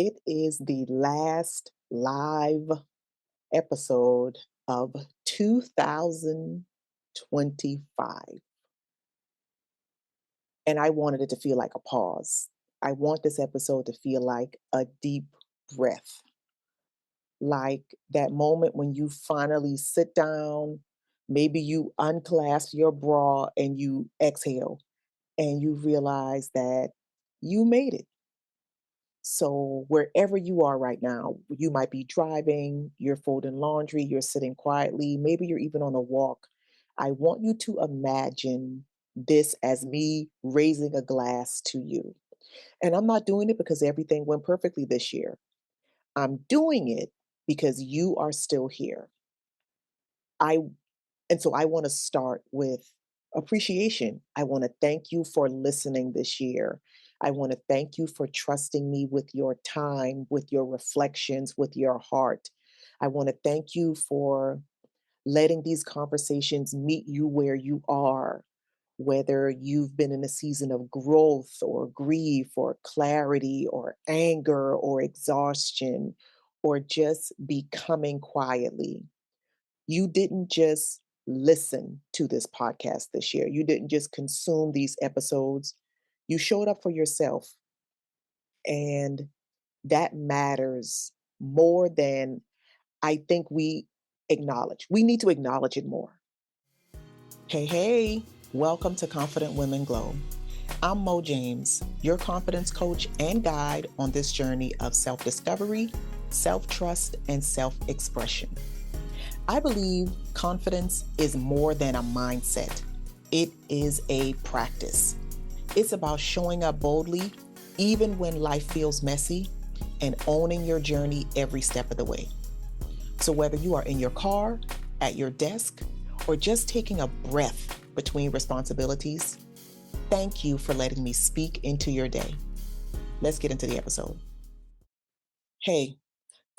It is the last live episode of 2025, and I wanted it to feel like a pause. I want this episode to feel like a deep breath, like that moment when you finally sit down, maybe you unclasp your bra and you exhale and you realize that you made it. So, wherever you are right now, you might be driving, you're folding laundry, you're sitting quietly, maybe you're even on a walk. I want you to imagine this as me raising a glass to you. And I'm not doing it because everything went perfectly this year. I'm doing it because you are still here. I and so I want to start with appreciation. I want to thank you for listening this year. I want to thank you for trusting me with your time, with your reflections, with your heart. I want to thank you for letting these conversations meet you where you are, whether you've been in a season of growth or grief or clarity or anger or exhaustion or just becoming quietly. You didn't just listen to this podcast this year. You didn't just consume these episodes. You showed up for yourself. And that matters more than I think we acknowledge. We need to acknowledge it more. Hey, hey, welcome to Confident Women Glow. I'm Mo James, your confidence coach and guide on this journey of self discovery, self trust, and self expression. I believe confidence is more than a mindset. It is a practice. It's about showing up boldly, even when life feels messy, and owning your journey every step of the way. So whether you are in your car, at your desk, or just taking a breath between responsibilities, thank you for letting me speak into your day. Let's get into the episode. Hey,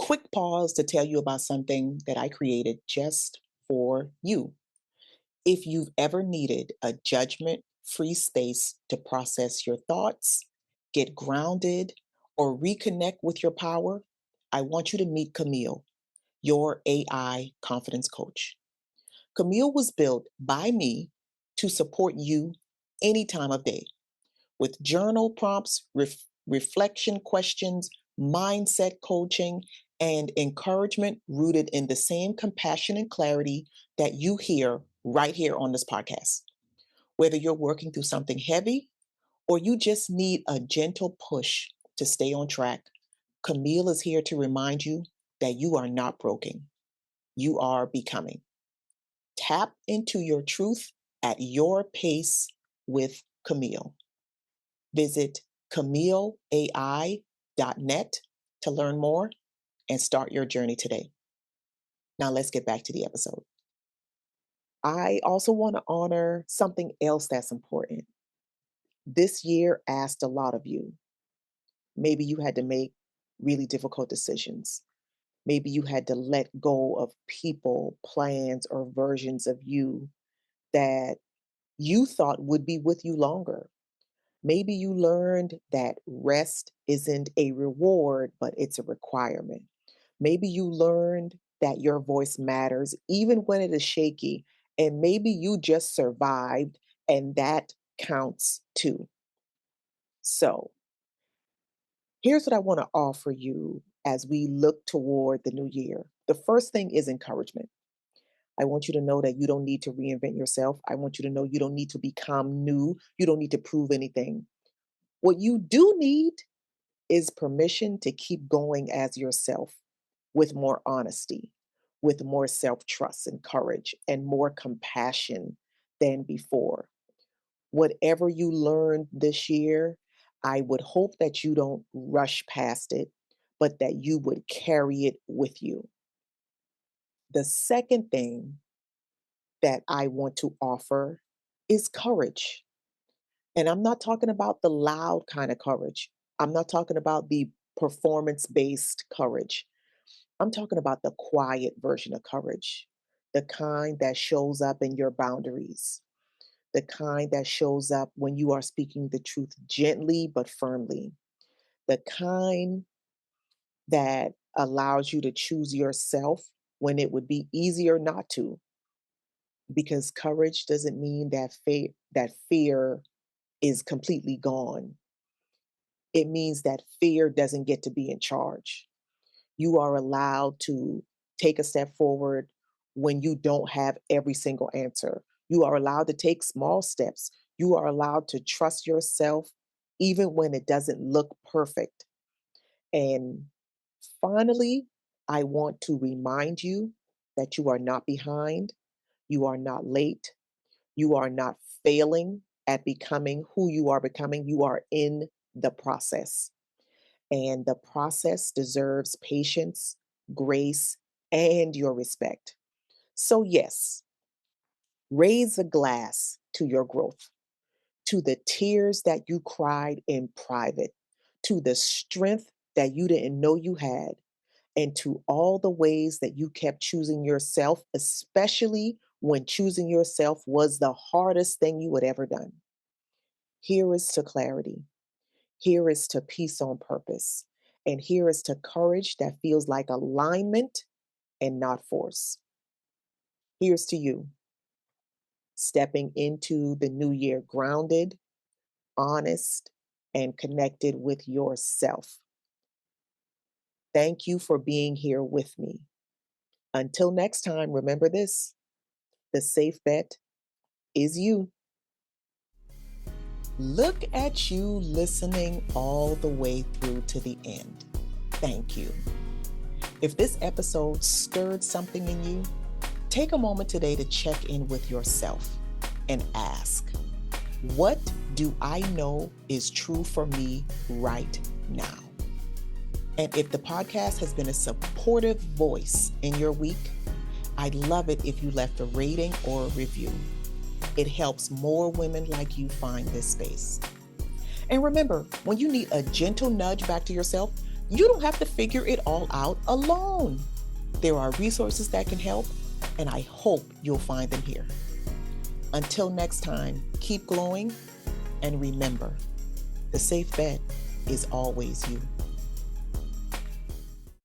quick pause to tell you about something that I created just for you. If you've ever needed a judgment free space to process your thoughts, get grounded, or reconnect with your power, I want you to meet Camille, your AI confidence coach. Camille was built by me to support you any time of day with journal prompts, reflection questions, mindset coaching, and encouragement rooted in the same compassion and clarity that you hear right here on this podcast. Whether you're working through something heavy or you just need a gentle push to stay on track, Camille is here to remind you that you are not broken. You are becoming. Tap into your truth at your pace with Camille. Visit CamilleAI.net to learn more and start your journey today. Now let's get back to the episode. I also want to honor something else that's important. This year asked a lot of you. Maybe you had to make really difficult decisions. Maybe you had to let go of people, plans, or versions of you that you thought would be with you longer. Maybe you learned that rest isn't a reward, but it's a requirement. Maybe you learned that your voice matters even when it is shaky. And maybe you just survived, and that counts too. So, here's what I want to offer you as we look toward the new year. The first thing is encouragement. I want you to know that you don't need to reinvent yourself. I want you to know you don't need to become new. You don't need to prove anything. What you do need is permission to keep going as yourself with more honesty, with more self trust and courage, and more compassion than before. Whatever you learned this year, I would hope that you don't rush past it, but that you would carry it with you. The second thing that I want to offer is courage. And I'm not talking about the loud kind of courage. I'm not talking about the performance based courage. I'm talking about the quiet version of courage, the kind that shows up in your boundaries, the kind that shows up when you are speaking the truth gently but firmly, the kind that allows you to choose yourself when it would be easier not to, because courage doesn't mean that fear is completely gone. It means that fear doesn't get to be in charge. You are allowed to take a step forward when you don't have every single answer. You are allowed to take small steps. You are allowed to trust yourself even when it doesn't look perfect. And finally, I want to remind you that you are not behind, you are not late, you are not failing at becoming who you are becoming. You are in the process. And the process deserves patience, grace, and your respect. So, yes, raise a glass to your growth, to the tears that you cried in private, to the strength that you didn't know you had, and to all the ways that you kept choosing yourself, especially when choosing yourself was the hardest thing you had ever done. Here is to clarity. Here is to peace on purpose. And here is to courage that feels like alignment and not force. Here's to you, stepping into the new year grounded, honest, and connected with yourself. Thank you for being here with me. Until next time, remember this: the safe bet is you. Look at you listening all the way through to the end. Thank you. If this episode stirred something in you, take a moment today to check in with yourself and ask, what do I know is true for me right now? And if the podcast has been a supportive voice in your week, I'd love it if you left a rating or a review. It helps more women like you find this space. And remember, when you need a gentle nudge back to yourself, you don't have to figure it all out alone. There are resources that can help, and I hope you'll find them here. Until next time, keep glowing, and remember, the safe bet is always you.